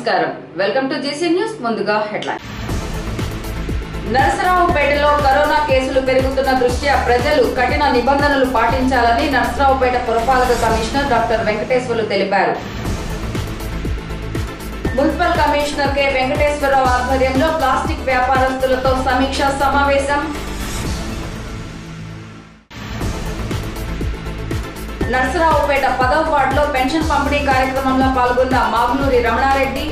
నమస్కారం welcome to JC news ముందుగా headline నరసరావుపేటలో corona కేసులు పెరుగుతున్న దృష్ట్యా ప్రజలు కఠిన నిబంధనలు పాటించాలని నరసరావుపేట పురపాలక కమిషనర్ డాక్టర్ వెంకటేశ్వర్లు తెలిపారు మున్సిపల్ కమిషనర్ కె వెంకటేశ్వరరావు ఆధ్వర్యంలో ప్లాస్టిక్ వ్యాపారస్తులతో సమీక్షా సమావేశం నరసరావుపేట 10వ వార్డులో పెన్షన్ పంపిణీ కార్యక్రమంలో పాల్గొన్న మాగునూరి రమణారెడ్డి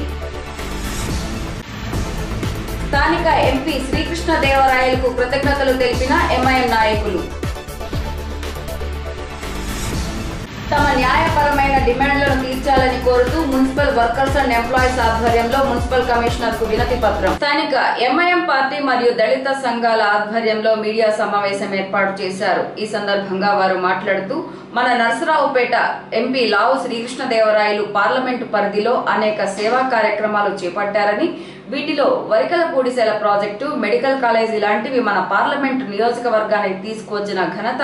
స్థానిక ఎంపీ శ్రీకృష్ణదేవరాయలకు కృతజ్ఞతలు తెలిపిన ఎంఐఎం నాయకులు తమ న్యాయపరమైన డిమాండ్లను తీర్చాలని కోరుతూ మున్సిపల్ వర్కర్స్ అండ్ ఎంప్లాయీస్ ఆధ్వర్యంలో మున్సిపల్ కమిషనర్ కు వినతి పత్రం స్థానిక ఎంఐఎం పార్టీ మరియు దళిత సంఘాల ఆధ్వర్యంలో మీడియా సమావేశం ఏర్పాటు చేశారు. ఈ సందర్భంగా వారు మాట్లాడుతూ మన నరసరావుపేట ఎంపీ లావు శ్రీకృష్ణదేవరాయలు పార్లమెంటు పరిధిలో అనేక సేవా కార్యక్రమాలు చేపట్టారని వీటిలో వరికలపూడిసెల ప్రాజెక్టు, మెడికల్ కాలేజీ లాంటివి మన పార్లమెంటు నియోజకవర్గానికి తీసుకువచ్చిన ఘనత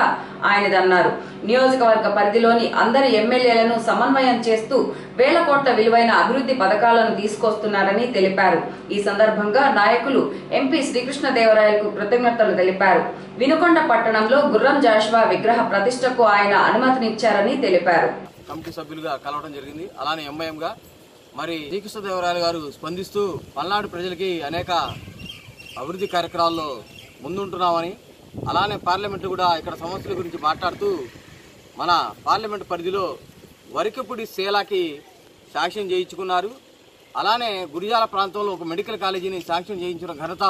ఆయనదన్నారు. నియోజకవర్గ పరిధిలోని అందరి ఎమ్మెల్యేలను సమన్వయం చేస్తూ వేల కోట్ల విలువైన అభివృద్ధి పథకాలను తీసుకొస్తున్నారని తెలిపారు. ఈ సందర్భంగా నాయకులు ఎంపీ శ్రీకృష్ణదేవరాయలకు కృతజ్ఞతలు తెలిపారు. వినుకొండ పట్టణంలో గుర్రం జాషువా విగ్రహ ప్రతిష్టకు ఆయన అనుమతినిచ్చారని తెలిపారు. కమిటీ సభ్యులుగా కలవడం జరిగింది. అలానే ఎంఐఎంగా మరి శ్రీకృష్ణదేవరాయలు గారు స్పందిస్తూ పల్నాడు ప్రజలకి అనేక అభివృద్ధి కార్యక్రమాల్లో ముందుంటున్నామని, అలానే పార్లమెంటు కూడా ఇక్కడ సమస్యల గురించి మాట్లాడుతూ మన పార్లమెంటు పరిధిలో వరికపూడి సేలాకి శాంక్షన్ చేయించుకున్నారు. అలానే గురిజాల ప్రాంతంలో ఒక మెడికల్ కాలేజీని శాంక్షన్ చేయించిన ఘనత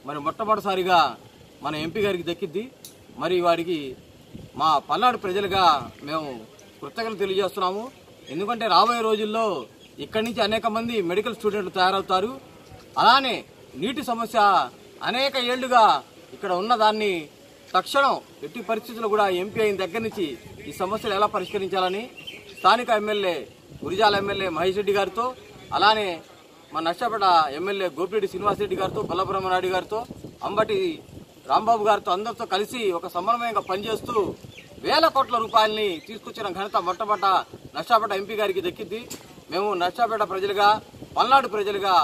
మరి మొట్టమొదటిసారిగా మన ఎంపీ గారికి దక్కిద్ది. మరి వారికి మా పల్నాడు ప్రజలుగా మేము కృతజ్ఞతలు తెలియజేస్తున్నాము. ఎందుకంటే రాబోయే రోజుల్లో ఇక్కడి నుంచి అనేక మంది మెడికల్ స్టూడెంట్లు తయారవుతారు. అలానే నీటి సమస్య అనేక ఏళ్లుగా ఇక్కడ ఉన్నదాన్ని తక్షణం ఎట్టి పరిస్థితుల్లో కూడా ఎంపీ అయిన దగ్గర నుంచి ఈ సమస్యలు ఎలా పరిష్కరించాలని స్థానిక ఎమ్మెల్యే గురిజాల ఎమ్మెల్యే మహేష్ రెడ్డి గారితో, అలానే మన నర్సాపేట ఎమ్మెల్యే గోపిరెడ్డి శ్రీనివాసరెడ్డి గారితో, బల్లబ్రహ్మనాయుడు గారితో, అంబటి రాంబాబు గారితో అందరితో కలిసి ఒక సమన్వయంగా పనిచేస్తూ వేల కోట్ల రూపాయలని తీసుకొచ్చిన ఘనత మొట్టమొదట నర్సాపేట ఎంపీ గారికి దక్కింది. మేము నర్సాపేట ప్రజలుగా, పల్నాడు ప్రజలుగా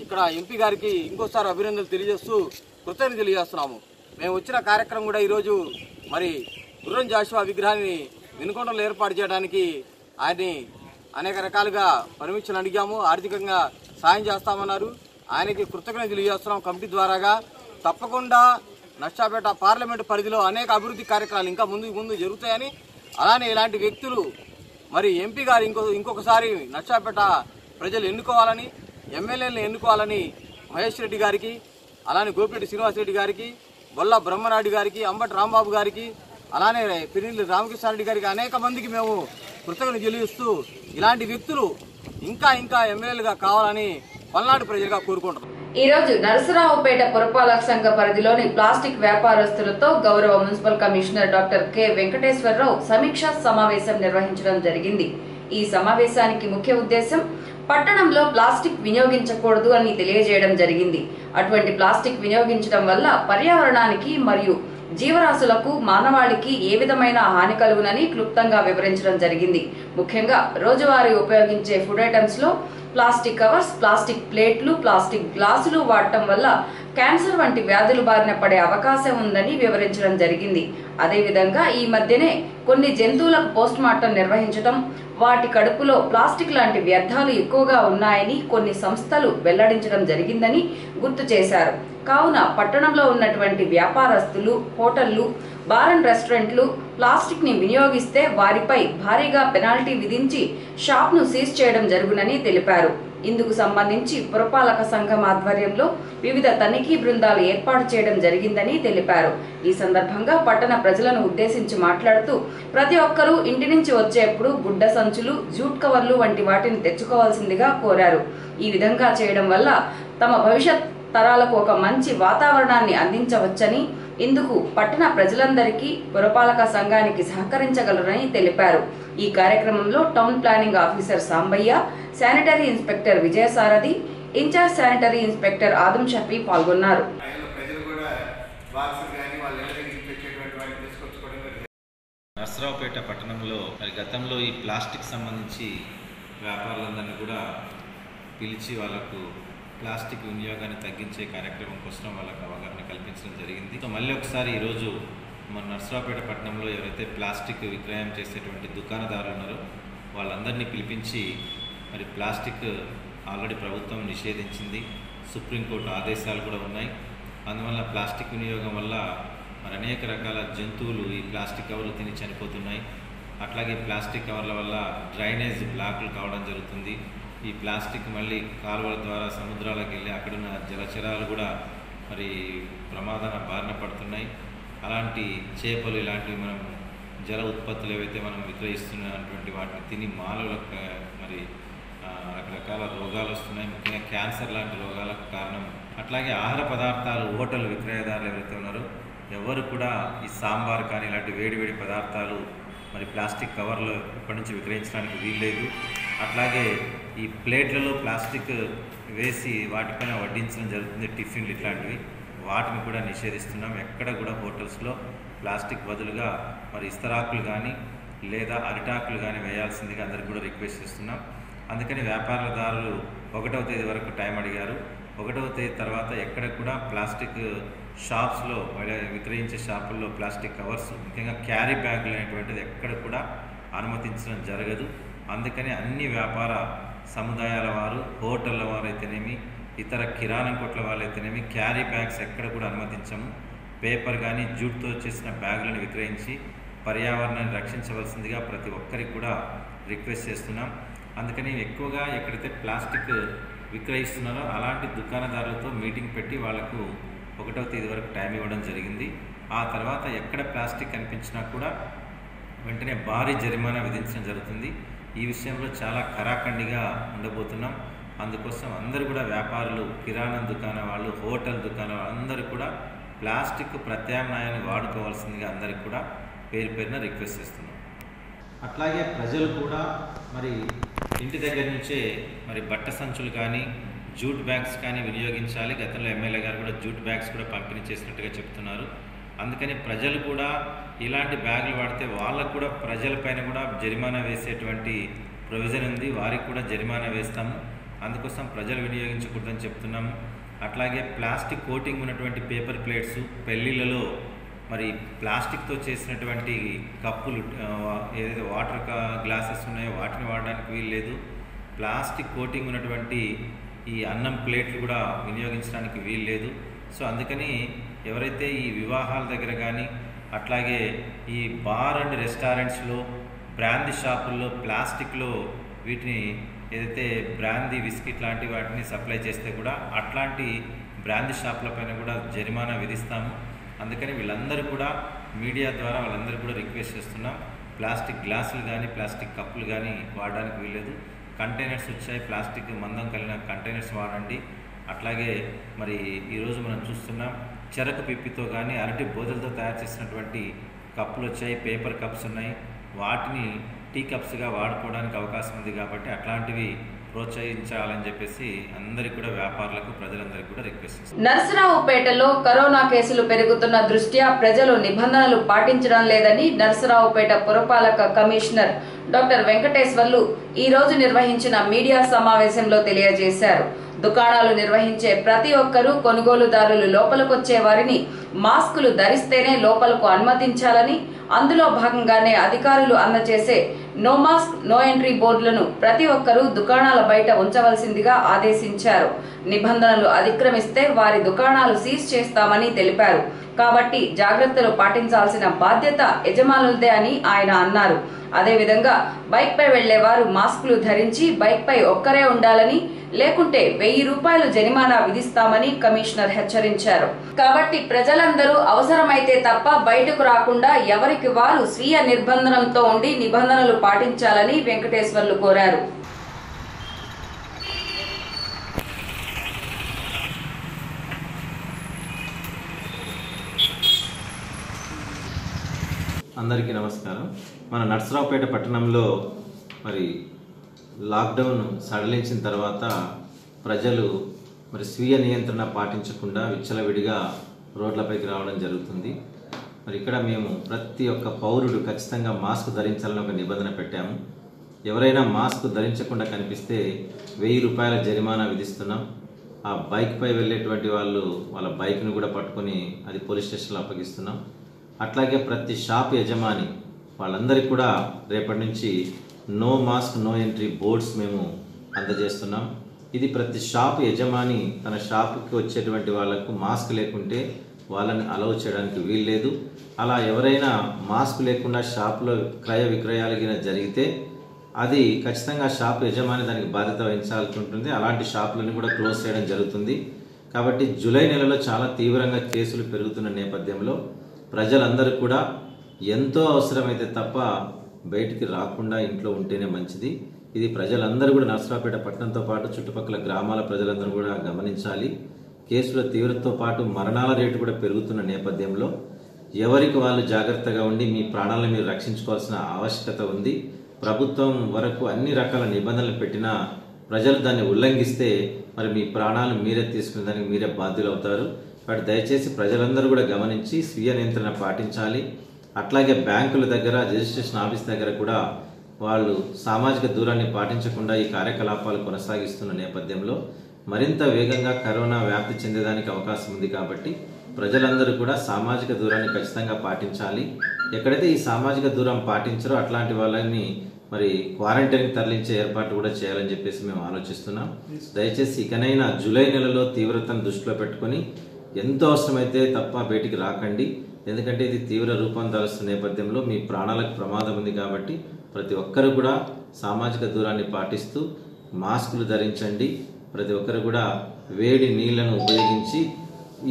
ఇక్కడ ఎంపీ గారికి ఇంకోసారి అభినందనలు తెలియజేస్తూ కృతజ్ఞతలు తెలియజేస్తున్నాము. మేము వచ్చిన కార్యక్రమం కూడా ఈరోజు మరి గుర్రం జాషువా విగ్రహాన్ని వినుకొండలో ఏర్పాటు చేయడానికి ఆయన్ని అనేక రకాలుగా పర్మిషన్ అడిగాము. ఆర్థికంగా సాయం చేస్తామన్నారు. ఆయనకి కృతజ్ఞతలు తెలియజేస్తున్నాం. కమిటీ ద్వారాగా తప్పకుండా నర్సాపేట పార్లమెంటు పరిధిలో అనేక అభివృద్ధి కార్యక్రమాలు ఇంకా ముందు జరుగుతాయని, అలానే ఇలాంటి వ్యక్తులు మరి ఎంపీ గారు ఇంకొకసారి నర్సాపేట ప్రజలు ఎన్నుకోవాలని, ఎమ్మెల్యేలను ఎన్నుకోవాలని మహేష్ రెడ్డి గారికి, అలానే గోపిరెడ్డి శ్రీనివాసరెడ్డి గారికి, బొల్ల బ్రహ్మనాయుడు గారికి, అంబటి రాంబాబు గారికి, అలానే పిరిల్లి రామకృష్ణారెడ్డి గారికి అనేక మందికి మేము కృతజ్ఞతలు తెలియజేస్తూ ఇలాంటి వ్యక్తులు ఇంకా ఎమ్మెల్యేలుగా కావాలని పల్నాడు ప్రజలుగా కోరుకుంటున్నాం. ఈ రోజు నరసరావుపేట పురపాలక సంఘ పరిధిలోని ప్లాస్టిక్ వ్యాపారస్తులతో గౌరవ municipal commissioner doctor K Venkateswara Rao సమీక్షా సమావేశం నిర్వహించడం జరిగింది. ఈ సమావేశానికి ముఖ్య ఉద్దేశం పట్టణంలో ప్లాస్టిక్ వినియోగించకూడదు అని తెలియజేయడం జరిగింది. అటువంటి ప్లాస్టిక్ వినియోగించడం వల్ల పర్యావరణానికి మరియు జీవరాశులకు, మానవాళికి ఏ విధమైన హాని కలుగునని క్లుప్తంగా వివరించడం జరిగింది. ముఖ్యంగా రోజువారీ ఉపయోగించే ఫుడ్ ఐటమ్స్ లో ప్లాస్టిక్ కవర్స్, ప్లాస్టిక్ ప్లేట్లు, ప్లాస్టిక్ గ్లాసులు వాడటం వల్ల క్యాన్సర్ వంటి వ్యాధులు బారిన పడే అవకాశం ఉందని వివరించడం జరిగింది. అదేవిధంగా ఈ మధ్యనే కొన్ని జంతువులకు పోస్ట్ మార్టం నిర్వహించడం, వాటి కడుపులో ప్లాస్టిక్ లాంటి వ్యర్థాలు ఎక్కువగా ఉన్నాయని కొన్ని సంస్థలు వెల్లడించడం జరిగిందని గుర్తు చేశారు. కావున పట్టణంలో ఉన్నటువంటి వ్యాపారస్తులు, హోటళ్లు, బార్ అండ్ రెస్టారెంట్లు ప్లాస్టిక్ ని వినియోగిస్తే వారిపై భారీగా పెనాల్టీ విధించి షాప్ ను సీజ్ చేయడం జరుగునని తెలిపారు. ఇందుకు సంబంధించి పురపాలక సంఘం ఆధ్వర్యంలో వివిధ తనిఖీ బృందాలు ఏర్పాటు చేయడం జరిగిందని తెలిపారు. ఈ సందర్భంగా పట్టణ ప్రజలను ఉద్దేశించి మాట్లాడుతూ ప్రతి ఒక్కరూ ఇంటి నుంచి వచ్చేప్పుడు గుడ్డ సంచులు, జూట్ కవర్లు వంటి వాటిని తెచ్చుకోవాల్సిందిగా కోరారు. ఈ విధంగా చేయడం వల్ల తమ భవిష్యత్ తరాలకు ఒక మంచి వాతావరణాన్ని అందించవచ్చని, ఇందుకు పట్టణ ప్రజలందరికీ పురపాలక సంఘానికి సహకరించగలరని తెలిపారు. ఈ కార్యక్రమంలో town planning officer Sambaiah, sanitary inspector Vijayasarathi, incharge sanitary inspector Adam Shafi పాల్గొన్నారు. నరసరావుపేట పట్టణంలో గతంలో ఈ ప్లాస్టిక్ సంబంధించి వ్యాపారులందరినీ కూడా పిలిచి వాళ్ళకు ప్లాస్టిక్ వినియోగాన్ని తగ్గించే కార్యక్రమం కోసం వాళ్ళకు అవగాహన కల్పించడం జరిగింది. సో మళ్ళీ ఒకసారి ఈరోజు మన నర్సరావుపేట పట్టణంలో ఎవరైతే ప్లాస్టిక్ విక్రయం చేసేటువంటి దుకాణదారులు ఉన్నారో వాళ్ళందరినీ పిలిపించి మరి ప్లాస్టిక్ ఆల్రెడీ ప్రభుత్వం నిషేధించింది, సుప్రీంకోర్టు ఆదేశాలు కూడా ఉన్నాయి. అందువల్ల ప్లాస్టిక్ వినియోగం వల్ల మరి అనేక రకాల జంతువులు ఈ ప్లాస్టిక్ కవర్లు తిని చనిపోతున్నాయి. అట్లాగే ప్లాస్టిక్ కవర్ల వల్ల డ్రైనేజ్ బ్లాక్లు కావడం జరుగుతుంది. ఈ ప్లాస్టిక్ మళ్ళీ కాలువల ద్వారా సముద్రాలకు వెళ్ళి అక్కడున్న జలచరాలు కూడా మరి ప్రమాదాల బారిన పడుతున్నాయి. అలాంటి చేపలు ఇలాంటివి మనం జల ఉత్పత్తులు ఏవైతే మనం విక్రయిస్తున్నటువంటి వాటిని తిని మానవులకు మరి రకరకాల రోగాలు వస్తున్నాయి. ముఖ్యంగా క్యాన్సర్ లాంటి రోగాలకు కారణం. అట్లాగే ఆహార పదార్థాలు హోటల్ విక్రయదారులు ఎవరైతే ఉన్నారో ఎవరు కూడా ఈ సాంబార్ కానీ ఇలాంటి వేడివేడి పదార్థాలు మరి ప్లాస్టిక్ కవర్లు ఇప్పటి నుంచి విక్రయించడానికి వీల్లేదు. అట్లాగే ఈ ప్లేట్లలో ప్లాస్టిక్ వేసి వాటిపైన వడ్డించడం జరుగుతుంది, టిఫిన్లు ఇట్లాంటివి, వాటిని కూడా నిషేధిస్తున్నాం. ఎక్కడ కూడా హోటల్స్లో ప్లాస్టిక్ బదులుగా మరి ఇస్తరాకులు కానీ లేదా అరిటాకులు కానీ వేయాల్సిందిగా అందరికి కూడా రిక్వెస్ట్ చేస్తున్నాం. అందుకని వ్యాపారదారులు 1వ తేదీ వరకు టైం అడిగారు. 1వ తేదీ తర్వాత ఎక్కడ కూడా ప్లాస్టిక్ షాప్స్లో విక్రయించే షాపుల్లో ప్లాస్టిక్ కవర్స్, ముఖ్యంగా క్యారీ బ్యాగులు అనేటువంటిది ఎక్కడ కూడా అనుమతించడం జరగదు. అందుకని అన్ని వ్యాపార సముదాయాల వారు, హోటళ్ళ వారు అయితేనేమి, ఇతర కిరాణం కొట్ల వాళ్ళు అయితేనేమి క్యారీ బ్యాగ్స్ ఎక్కడ కూడా అనుమతించము. పేపర్ కానీ జూట్తో చేసిన బ్యాగులను విక్రయించి పర్యావరణాన్ని రక్షించవలసిందిగా ప్రతి ఒక్కరికి కూడా రిక్వెస్ట్ చేస్తున్నాం. అందుకని ఎక్కువగా ఎక్కడైతే ప్లాస్టిక్ విక్రయిస్తున్నారో అలాంటి దుకాణదారులతో మీటింగ్ పెట్టి వాళ్లకు 1వ తేదీ వరకు టైం ఇవ్వడం జరిగింది. ఆ తర్వాత ఎక్కడ ప్లాస్టిక్ కనిపించినా కూడా వెంటనే భారీ జరిమానా విధించడం జరుగుతుంది. ఈ విషయంలో చాలా కరాఖండిగా ఉండబోతున్నాం. అందుకోసం అందరూ కూడా వ్యాపారులు, కిరాణం దుకాణం వాళ్ళు, హోటల్ దుకాణం అందరూ కూడా ప్లాస్టిక్ ప్రత్యామ్నాయాన్ని వాడుకోవాల్సిందిగా అందరికి కూడా పేరు పేరున రిక్వెస్ట్ చేస్తున్నాం. అట్లాగే ప్రజలు కూడా మరి ఇంటి దగ్గర నుంచే మరి బట్ట సంచులు కానీ జూట్ బ్యాగ్స్ కానీ వినియోగించాలి. గతంలో ఎమ్మెల్యే గారు కూడా జూట్ బ్యాగ్స్ కూడా పంపిణీ చేసినట్టుగా చెప్తున్నారు. అందుకని ప్రజలు కూడా ఇలాంటి బ్యాగులు వాడితే వాళ్ళకు కూడా ప్రజలపైన కూడా జరిమానా వేసేటువంటి ప్రొవిజన్ ఉంది. వారికి కూడా జరిమానా వేస్తాము. అందుకోసం ప్రజలు వినియోగించకూడదని చెప్తున్నాము. అట్లాగే ప్లాస్టిక్ కోటింగ్ ఉన్నటువంటి పేపర్ ప్లేట్స్, పెళ్ళిళ్ళలో మరి ప్లాస్టిక్తో చేసినటువంటి కప్పులు, ఏదైతే వాటర్ గ్లాసెస్ ఉన్నాయో వాటిని వాడడానికి వీల్లేదు. ప్లాస్టిక్ కోటింగ్ ఉన్నటువంటి ఈ అన్నం ప్లేట్లు కూడా వినియోగించడానికి వీల్లేదు. సో అందుకని ఎవరైతే ఈ వివాహాల దగ్గర కానీ అట్లాగే ఈ బార్ అండ్ రెస్టారెంట్స్లో, బ్రాందీ షాపుల్లో ప్లాస్టిక్లో వీటిని ఏదైతే బ్రాందీ, బిస్కెట్ లాంటి వాటిని సప్లై చేస్తే కూడా అట్లాంటి బ్రాందీ షాపుల పైన కూడా జరిమానా విధిస్తాము. అందుకని వీళ్ళందరూ కూడా మీడియా ద్వారా వాళ్ళందరూ కూడా రిక్వెస్ట్ చేస్తున్నాం. ప్లాస్టిక్ గ్లాసులు కానీ ప్లాస్టిక్ కప్పులు కానీ వాడడానికి వీల్లేదు. కంటైనర్స్ వచ్చాయి, ప్లాస్టిక్ మందం కలిగిన కంటైనర్స్ వాడండి. అట్లాగే మరి ఈరోజు మనం చూస్తున్నాం చెరకు పిప్పితో కానీ అరటి బోదలతో తయారు చేసినటువంటి కప్పులు వచ్చాయి, పేపర్ కప్స్ ఉన్నాయి. వాటిని టీ కప్స్గా వాడుకోవడానికి అవకాశం ఉంది కాబట్టి అట్లాంటివి ప్రోత్సహించాలని చెప్పేసి అందరికీ కూడా వ్యాపారులకు, ప్రజలందరికీ కూడా రిక్వెస్ట్ చేస్తాం. నర్సరావుపేటలో కరోనా కేసులు పెరుగుతున్న దృష్ట్యా ప్రజలు నిబంధనలు పాటించడం లేదని నర్సరావుపేట పురపాలక కమిషనర్ డాక్టర్ వెంకటేశ్వర్లు ఈ రోజు నిర్వహించిన మీడియా సమావేశంలో తెలియజేశారు. దుకాణాలు నిర్వహించే ప్రతి ఒక్కరూ కొనుగోలుదారులు లోపలికొచ్చే వారిని మాస్కులు ధరిస్తేనే లోపలకు అనుమతించాలని, అందులో భాగంగానే అధికారులు అందజేసే నో మాస్క్ నో ఎంట్రీ బోర్డులను ప్రతి ఒక్కరూ దుకాణాల బయట ఉంచవలసిందిగా ఆదేశించారు. నిబంధనలు అతిక్రమిస్తే వారి దుకాణాలు సీజ్ చేస్తామని తెలిపారు. కాబట్టి జాగ్రత్తలు పాటించాల్సిన బాధ్యత యజమానులదే అని ఆయన అన్నారు. అదేవిధంగా బైక్ పై వెళ్లేవారు మాస్కులు ధరించి బైక్ పై ఒక్కరే ఉండాలని, లేకుంటే 1000 రూపాయలు జరిమానా విధిస్తామని కమిషనర్ హెచ్చరించారు. కాబట్టి ప్రజలందరూ అవసరమైతే తప్ప బయటకు రాకుండా ఎవరికి వారు స్వీయ నిర్బంధనంతో ఉండి నిబంధనలు పాటించాలని వెంకటేశ్వర్లు కోరారు. అందరికీ నమస్కారం. మన నర్సరావుపేట పట్టణంలో మరి లాక్డౌన్ సడలించిన తర్వాత ప్రజలు మరి స్వీయ నియంత్రణ పాటించకుండా విచ్చలవిడిగా రోడ్లపైకి రావడం జరుగుతుంది. మరి ఇక్కడ మేము ప్రతి ఒక్క పౌరుడు ఖచ్చితంగా మాస్క్ ధరించాలని ఒక నిబంధన పెట్టాము. ఎవరైనా మాస్క్ ధరించకుండా కనిపిస్తే 1000 రూపాయల జరిమానా విధిస్తున్నాం. ఆ బైక్పై వెళ్ళేటువంటి వాళ్ళు వాళ్ళ బైక్ను కూడా పట్టుకొని అది పోలీస్ స్టేషన్లో అప్పగిస్తున్నాం. అట్లాగే ప్రతి షాప్ యజమాని వాళ్ళందరికీ కూడా రేపటి నుంచి no mask no entry boards మేము అందజేస్తున్నాం. ఇది ప్రతి షాప్ యజమాని తన షాపుకి వచ్చేటువంటి వాళ్లకు మాస్క్ లేకుంటే వాళ్ళని అలౌ చేయడానికి వీల్లేదు. అలా ఎవరైనా మాస్క్ లేకుండా షాపులో క్రయ విక్రయాలు జరిగితే అది ఖచ్చితంగా షాప్ యజమాని దానికి బాధ్యత వహించాల్సి ఉంటుంది. అలాంటి షాపులను కూడా క్లోజ్ చేయడం జరుగుతుంది. కాబట్టి జూలై నెలలో చాలా తీవ్రంగా కేసులు పెరుగుతున్న నేపథ్యంలో ప్రజలందరూ కూడా ఎంతో అవసరమైతే తప్ప బయటికి రాకుండా ఇంట్లో ఉంటేనే మంచిది. ఇది ప్రజలందరూ కూడా నర్సరావుపేట పట్టణంతో పాటు చుట్టుపక్కల గ్రామాల ప్రజలందరూ కూడా గమనించాలి. కేసుల తీవ్రతతో పాటు మరణాల రేటు కూడా పెరుగుతున్న నేపథ్యంలో ఎవరికి వాళ్ళు జాగ్రత్తగా ఉండి మీ ప్రాణాలను మీరు రక్షించుకోవాల్సిన ఆవశ్యకత ఉంది. ప్రభుత్వం వరకు అన్ని రకాల నిబంధనలు పెట్టినా ప్రజలు దాన్ని ఉల్లంఘిస్తే మరి మీ ప్రాణాలు మీరే తీసుకునే దానికి మీరే బాధ్యులు అవుతారు. కాబట్టి దయచేసి ప్రజలందరూ కూడా గమనించి స్వీయ నియంత్రణ పాటించాలి. అట్లాగే బ్యాంకుల దగ్గర రిజిస్ట్రేషన్ ఆఫీస్ దగ్గర కూడా వాళ్ళు సామాజిక దూరాన్ని పాటించకుండా ఈ కార్యకలాపాలు కొనసాగిస్తున్న నేపథ్యంలో మరింత వేగంగా కరోనా వ్యాప్తి చెందేదానికి అవకాశం ఉంది. కాబట్టి ప్రజలందరూ కూడా సామాజిక దూరాన్ని ఖచ్చితంగా పాటించాలి. ఎక్కడైతే ఈ సామాజిక దూరం పాటించారో అట్లాంటి వాళ్ళని మరి క్వారంటైన్కి తరలించే ఏర్పాటు కూడా చేయాలని చెప్పేసి మేము ఆలోచిస్తున్నాం. దయచేసి ఇకనైనా జూలై నెలలో తీవ్రతను దృష్టిలో పెట్టుకొని ఎంతో అవసరమైతే తప్ప బయటికి రాకండి. ఎందుకంటే ఇది తీవ్ర రూపం దాల్చిన నేపథ్యంలో మీ ప్రాణాలకు ప్రమాదం ఉంది. కాబట్టి ప్రతి ఒక్కరు కూడా సామాజిక దూరాన్ని పాటిస్తూ మాస్కులు ధరించండి. ప్రతి ఒక్కరు కూడా వేడి నీళ్లను ఉపయోగించి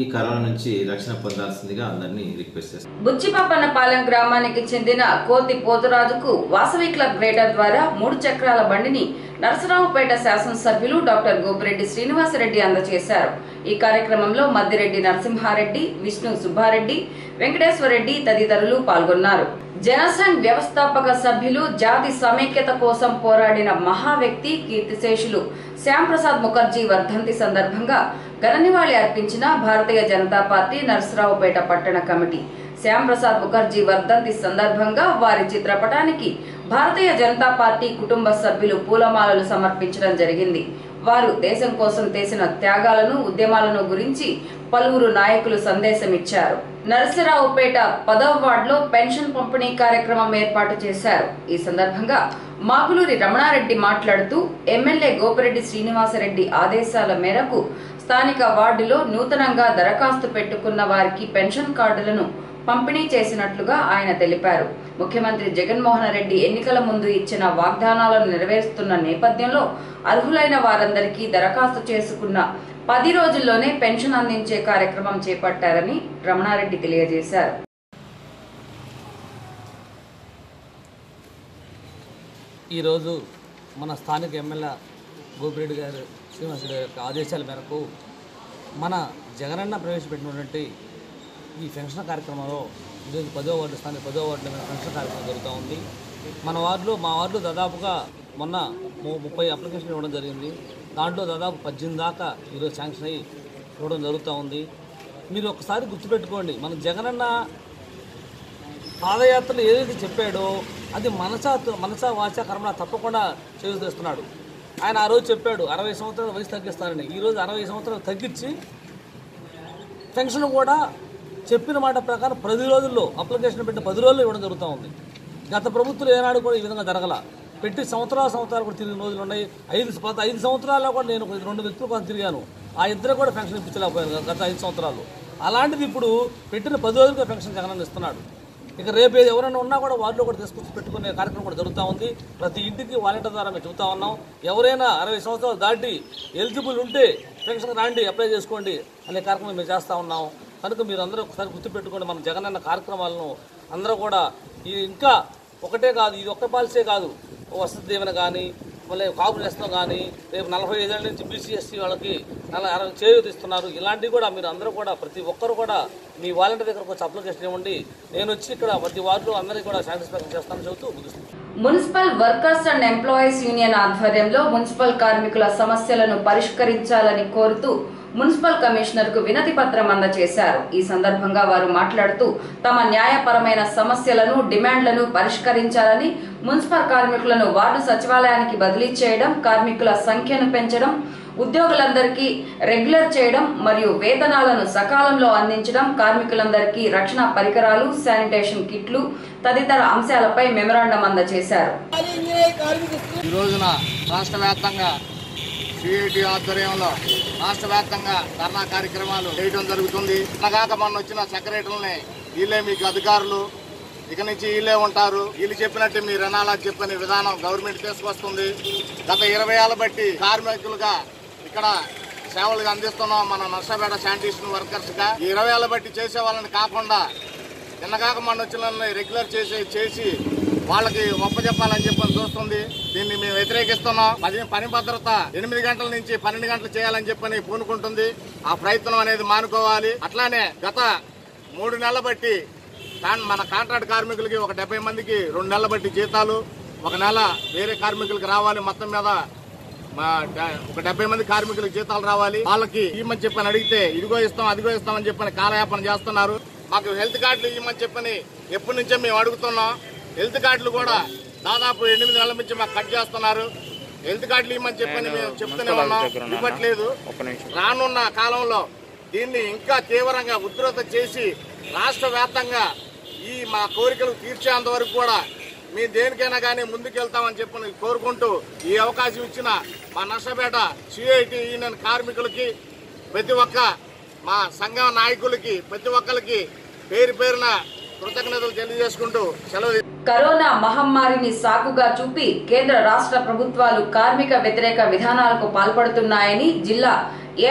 ఈ కరోనా నుంచి రక్షణ పొందాల్సిందిగా అందరినీ రిక్వెస్ట్ చేస్తాను. బుచ్చిపాపన్నపాలెం గ్రామానికి చెందిన కోతి పోతురాజుకు వాసవి క్లబ్ గ్రేటర్ ద్వారా 3 చక్రాల బండిని నరసరావుపేట శాసనసభ్యులు డాక్టర్ గోపిరెడ్డి శ్రీనివాసరెడ్డి అందజేశారు. ఈ కార్యక్రమంలో మద్దిరెడ్డి నరసింహారెడ్డి, విష్ణు సుబ్బారెడ్డి, వెంకటేశ్వరరెడ్డి తదితరులు పాల్గొన్నారు. జనసంఘ్ వ్యవస్థాపక సభ్యులు, జాతి సమైక్యత కోసం పోరాడిన మహా వ్యక్తి కీర్తిశేషులు శ్యాంప్రసాద్ ముఖర్జీ వర్ధంతి సందర్భంగా ఘన నివాళి అర్పించిన భారతీయ జనతా పార్టీ నరసరావుపేట పట్టణ కమిటీ. శ్యాంప్రసాద్ ముఖర్జీ వర్ధంతి సందర్భంగా వారి చిత్రపటానికి భారతీయ జనతా పార్టీ కుటుంబ సభ్యులు పూలమాలలు సమర్పించడం జరిగింది. వారు దేశం కోసం చేసిన త్యాగాలను, ఉద్యమాలను గురించి పలువురు నాయకులు సందేశం ఇచ్చారు. నరసరావుపేట 10వ వార్డులో పెన్షన్ పంపిణీ కార్యక్రమం ఏర్పాటు చేశారు. ఈ సందర్భంగా మాగులూరి రమణారెడ్డి మాట్లాడుతూ ఎమ్మెల్యే గోపిరెడ్డి శ్రీనివాసరెడ్డి ఆదేశాల మేరకు స్థానిక వార్డులో నూతనంగా దరఖాస్తు పెట్టుకున్న వారికి పెన్షన్ కార్డులను పంపిణీ చేసినట్లుగా ఆయన తెలిపారు. ముఖ్యమంత్రి జగన్మోహన్ రెడ్డి ఎన్నికల ముందు ఇచ్చిన వాగ్దానాలను నెరవేరుస్తున్న నేపథ్యంలో అర్హులైన వారందరికీ దరఖాస్తు చేసుకున్న 10 రోజుల్లోనే పెన్షన్ అందించే కార్యక్రమం చేపట్టారని రమణారెడ్డి తెలియజేశారు. ఈరోజు మన స్థానిక ఎమ్మెల్యే గోపిరెడ్డి గారు శ్రీనివాసరెడ్డి యొక్క ఆదేశాల మేరకు మన జగనన్న ప్రవేశపెట్టినటువంటి ఈ పెన్షన్ కార్యక్రమంలో ఈరోజు 10వ వార్డు స్థానిక 10వ వార్డులో పెన్షన్ కార్యక్రమం జరుగుతూ ఉంది. మా వార్డులో దాదాపుగా మొన్న 30 అప్లికేషన్లు ఇవ్వడం జరిగింది. దాంట్లో దాదాపు 18 దాకా ఈరోజు శాంక్షన్ అయ్యి ఇవ్వడం జరుగుతూ ఉంది. మీరు ఒకసారి గుర్తుపెట్టుకోండి, మన జగనన్న పాదయాత్రలు ఏదైతే చెప్పాడో అది మనసా వాచా కర్మ తప్పకుండా చేస్తున్నాడు. ఆయన ఆ రోజు చెప్పాడు 60 సంవత్సరాల వయసు తగ్గిస్తారని. ఈరోజు 60 సంవత్సరాలు తగ్గించి పెన్షన్ కూడా చెప్పిన మాట ప్రకారం 10 రోజుల్లో అప్లికేషన్ పెట్టి 10 రోజుల్లో ఇవ్వడం జరుగుతూ ఉంది. గత ప్రభుత్వం ఏనాడు కూడా ఈ విధంగా జరగల. పెట్టి సంవత్సరాలు కూడా తిరిగిన రోజులు ఉన్నాయి. 5 సంవత్సరాల్లో కూడా నేను 2 వ్యక్తుల కోసం తిరిగాను. ఆ ఇద్దరు కూడా పెన్షన్ ఇప్పించలేకపోయారు గత 5 సంవత్సరాలు. అలాంటిది ఇప్పుడు పెట్టిన 10 రోజులుగా పెన్షన్ జగన్ ఇస్తున్నాడు. ఇక రేపు ఎవరైనా ఉన్నా కూడా వార్డులో కూడా తీసుకొచ్చి పెట్టుకునే కార్యక్రమం కూడా జరుగుతూ ఉంది. ప్రతి ఇంటికి వాలంటీర్ ద్వారా మేము చెబుతా ఉన్నాం. ఎవరైనా 60 సంవత్సరాలు దాటి ఎలిజిబుల్ ఉంటే పెన్షన్ రాండి, అప్లై చేసుకోండి అనే కార్యక్రమం మేము చేస్తూ ఉన్నాం. కనుక మీరు అందరూ ఒకసారి గుర్తుపెట్టుకోండి, మన జగనన్న కార్యక్రమాలను అందరూ కూడా ఇంకా ఒకటే కాదు, ఇది ఒక్క పాలసీ కాదు. వసతి దీవెన కానీ, మళ్ళీ కాపు నేస్తం కానీ, రేపు 45 ఏళ్ళ నుంచి BCSC వాళ్ళకి 60 చేయూత ఇస్తున్నారు. ఇలాంటివి కూడా మీరు అందరూ కూడా ప్రతి ఒక్కరు కూడా మీ వాలంటీర్ దగ్గరకు వచ్చి అప్లికేషన్ ఇవ్వండి. నేను వచ్చి ఇక్కడ ప్రతి వార్డులో అందరికీ కూడా సాటిస్ఫాక్షన్ చేస్తానని చెబుతూ ముగిస్తున్నాను. Municipal workers and employees union ఆధ్వర్యంలో మున్సిపల్ కార్మికుల సమస్యలను పరిష్కరించాలని కోరుతూ మున్సిపల్ కమిషనర్ కు వినతి పత్రం అందజేశారు. ఈ సందర్భంగా వారు మాట్లాడుతూ తమ న్యాయపరమైన సమస్యలను, డిమాండ్లను పరిష్కరించాలని, మున్సిపల్ కార్మికులను వార్డు సచివాలయానికి బదిలీ చేయడం, కార్మికుల సంఖ్యను పెంచడం, ఉద్యోగులందరికీ రెగ్యులర్ చేయడం మరియు వేతనాలను సకాలంలో అందించడం, కార్మికులందరికీ రక్షణ పరికరాలు, శానిటేషన్ కిట్లు తదితర అంశాలపై మెమరాండం అందజేశారు. ఈ రోజున రాష్ట్ర వ్యాప్తంగా సిఐటి ఆధ్వర్యంలో రాష్ట్ర వ్యాప్తంగా ధర్నా కార్యక్రమాలు చేయడం జరుగుతుంది. అలాగాక మొన్న వచ్చిన సెక్రటరీలని వీళ్ళే మీకు అధికారులు, ఇక నుంచి వీళ్ళే ఉంటారు, వీళ్ళు చెప్పినట్టు మీరు వినాలని చెప్పని విధానం గవర్నమెంట్ తీసుకొస్తుంది. గత 20 ఏళ్ల బట్టి కార్మికులుగా ఇక్కడ సేవలు అందిస్తున్నాం మన నర్సాపేట శానిటేషన్ వర్కర్స్ గా. 20 ఏళ్ల బట్టి చేసే వాళ్ళని కాకుండా నిన్నగాక మొన్న వచ్చిన రెగ్యులర్ చేసి వాళ్ళకి ఒప్పచెప్పాలని చెప్పని చూస్తుంది. దీన్ని మేము వ్యతిరేకిస్తున్నాం. పని భద్రత 8 గంటల నుంచి 12 గంటలు చేయాలని చెప్పని పూనుకుంటుంది. ఆ ప్రయత్నం అనేది మానుకోవాలి. అట్లానే గత 3 నెలల బట్టి మన కాంట్రాక్ట్ కార్మికులకి ఒక 70 మందికి 2 నెలల బట్టి జీతాలు, 1 నెల వేరే కార్మికులకి రావాలి. మొత్తం మీద ఒక 70 మంది కార్మికులకు జీతాలు రావాలి. వాళ్ళకి ఇవ్వమని చెప్పని అడిగితే ఇదిగో ఇస్తాం అదిగో ఇస్తామని చెప్పని కాలయాపన చేస్తున్నారు. మాకు హెల్త్ కార్డులు ఇవ్వమని చెప్పని ఎప్పటి నుంచో మేము అడుగుతున్నాం. హెల్త్ కార్డులు కూడా దాదాపు 8 నెలల నుంచి మాకు కట్ చేస్తున్నారు. హెల్త్ కార్డులు ఇవ్వమని చెప్పని మేము చెప్తూనే ఉన్నాం, ఇవ్వట్లేదు. రానున్న కాలంలో దీన్ని ఇంకా తీవ్రంగా ఉధృత చేసి రాష్ట్ర వ్యాప్తంగా ఈ మా కోరికలు తీర్చేంత వరకు కూడా మేము దేనికైనా కానీ ముందుకెళ్తామని చెప్పని కోరుకుంటూ ఈ అవకాశం ఇచ్చిన మా నర్సాపేట సిఐటి యూనియన్ కార్మికులకి, ప్రతి ఒక్క మా సంఘం నాయకులకి, ప్రతి ఒక్కరికి పేరు పేరున కృతజ్ఞతలు తెలియజేసుకుంటూ సెలవు. కరోనా మహమ్మారిని సాకుగా చూపి కేంద్ర రాష్ట్ర ప్రభుత్వాలు కార్మిక వ్యతిరేక విధానాలకు పాల్పడుతున్నాయని జిల్లా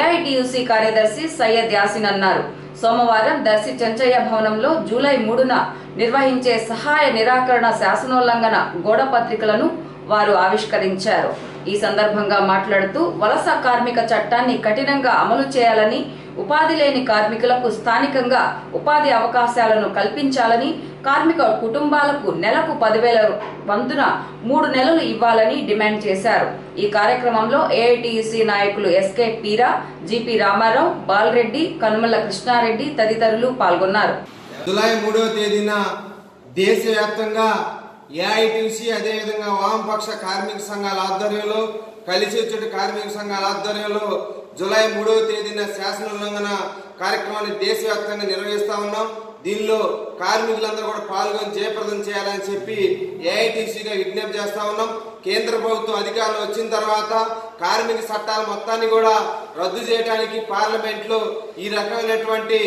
ఏఐటియుసి కార్యదర్శి సయ్యద్ యాసిన్ అన్నారు. సోమవారం దర్శి చెంచయ్య భవనంలో జూలై 3న నిర్వహించే సహాయ నిరాకరణ శాసనోల్లంఘన గోడ పత్రికలను వారు ఆవిష్కరించారు. ఈ సందర్భంగా మాట్లాడుతూ వలస కార్మిక చట్టాన్ని కఠినంగా అమలు చేయాలని, ఉపాధి లేని కార్మికులకు స్థానికంగా ఉపాధి అవకాశాలను కల్పించాలని, కార్మిక కుటుంబాలకు నెలకు 10,000 వంతున 3 నెలలు ఇవ్వాలని డిమాండ్ చేశారు. ఈ కార్యక్రమంలో ఏఐటియుసి నాయకులు ఎస్కే పీరా, జిపి రామారావు, బాలరెడ్డి, కనుమల కృష్ణారెడ్డి తదితరులు పాల్గొన్నారు. జూలై 3వ తేదీన దేశవ్యాప్తంగా ఏఐటియుసి అదేవిధంగా వామపక్ష కార్మిక సంఘాల ఆధ్వర్యంలో, కలిసి వచ్చే కార్మిక సంఘాల ఆధ్వర్యంలో జూలై 3వ తేదీన శాసనోల్లంఘన కార్యక్రమాన్ని దేశవ్యాప్తంగా నిర్వహిస్తా ఉన్నాం. దీనిలో కార్మికులందరూ కూడా పాల్గొని జయప్రదం చేయాలని చెప్పి ఏఐటిసిగా విజ్ఞప్తి చేస్తా ఉన్నాం. కేంద్ర ప్రభుత్వం అధికారులు వచ్చిన తర్వాత కార్మిక చట్టాల మొత్తాన్ని కూడా రద్దు చేయడానికి పార్లమెంట్ లో ఈ రకమైనటువంటి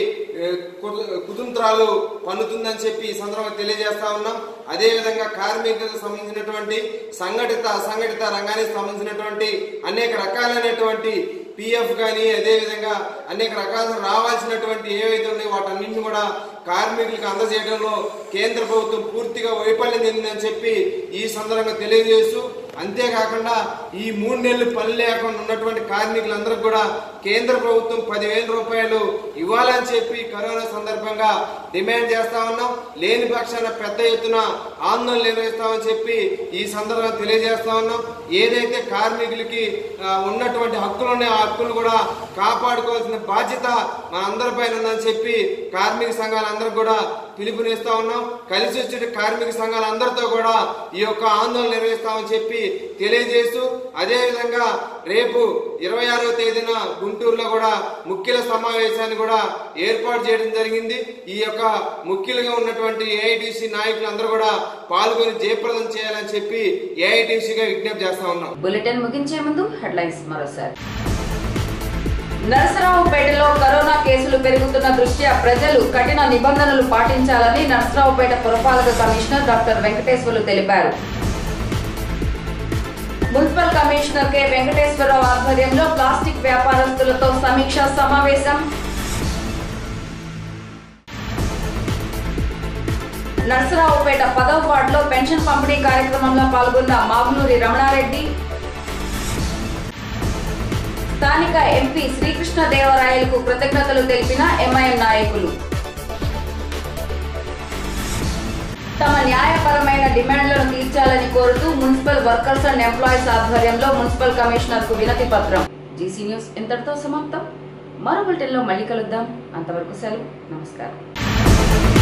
కుతంత్రాలు పన్నుతుందని చెప్పి ఈ సందర్భంగా తెలియజేస్తా ఉన్నాం. అదేవిధంగా కార్మికులకు సంబంధించినటువంటి అసంఘటిత రంగానికి సంబంధించినటువంటి అనేక రకాలైనటువంటి పిఎఫ్ కానీ అదేవిధంగా అనేక రకాల రావాల్సినటువంటి ఏవైతే ఉన్నాయో వాటన్నింటిని కూడా కార్మికులకు అందజేయడంలో కేంద్ర ప్రభుత్వం పూర్తిగా వైఫల్యం చెందిందని చెప్పి ఈ సందర్భంగా తెలియజేస్తూ, అంతేకాకుండా ఈ 3 నెలలు పని లేకుండా ఉన్నటువంటి కార్మికులందరికీ కూడా కేంద్ర ప్రభుత్వం 10,000 రూపాయలు ఇవ్వాలని చెప్పి కరోనా సందర్భంగా డిమాండ్ చేస్తా ఉన్నాం. లేని పక్షాన పెద్ద ఎత్తున ఆందోళన నిర్వహిస్తామని చెప్పి ఈ సందర్భంగా తెలియజేస్తా ఉన్నాం. ఏదైతే కార్మికులకి ఉన్నటువంటి హక్కులు ఉన్నాయో ఆ హక్కులు కూడా కాపాడుకోవాల్సిన బాధ్యత మన అందరిపైన ఉందని చెప్పి కార్మిక సంఘాలందరూ కూడా పిలుపునిస్తా ఉన్నాం. కలిసి వచ్చే కార్మిక సంఘాలందరితో కూడా ఈ యొక్క ఆందోళన నిర్వహిస్తామని చెప్పి తెలియజేస్తూ, అదేవిధంగా రేపు 26వ తేదీన గుంటూరులో కూడా ముఖ్యుల సమావేశాన్ని కూడా ఏర్పాటు చేయడం జరిగింది. ఈ యొక్క ముఖ్యులుగా ఉన్నటువంటి ఏఐటిసి నాయకులందరూ కూడా పాల్గొని జయప్రదం చేయాలని చెప్పి ఏఐటిసిగా విజ్ఞప్తి చేస్తా ఉన్నాం. బులెటిన్ ముగించే ముందు హెడ్లైన్స్ మరోసారి. నరసరావుపేటలో కరోనా కేసులు పెరుగుతున్న దృష్ట్యా ప్రజలు కఠిన నిబంధనలు పాటించాలని నరసరావుపేట పురపాలక కమిషనర్ డాక్టర్ వెంకటేశ్వర్లు తెలిపారు. మున్సిపల్ కమిషనర్ కె వెంకటేశ్వరరావు ఆధ్వర్యంలో ప్లాస్టిక్ వ్యాపారస్తులతో సమీక్షా సమావేశం. నరసరావుపేట 10వ వార్డులో పెన్షన్ పంపిణీ కార్యక్రమంలో పాల్గొన్న మాగునూరి రమణారెడ్డి. స్థానిక ఎంపీ శ్రీకృష్ణదేవరాయలకు కృతజ్ఞతలు తెలిపిన ఎంఐఎం నాయకులు. తమ న్యాయపరమైన డిమాండ్లను తీర్చాలని కోరుతూ మున్సిపల్ వర్కర్స్ అండ్ ఎంప్లాయీస్ ఆధ్వర్యంలో మున్సిపల్ కమిషనర్ కు వినతి పత్రం. జీసీ న్యూస్ ఇంతటితో సమాప్తం. మరో బులెటిన్లో మళ్ళీ కలుద్దాం. అంతవరకు సెలవు. నమస్కారం.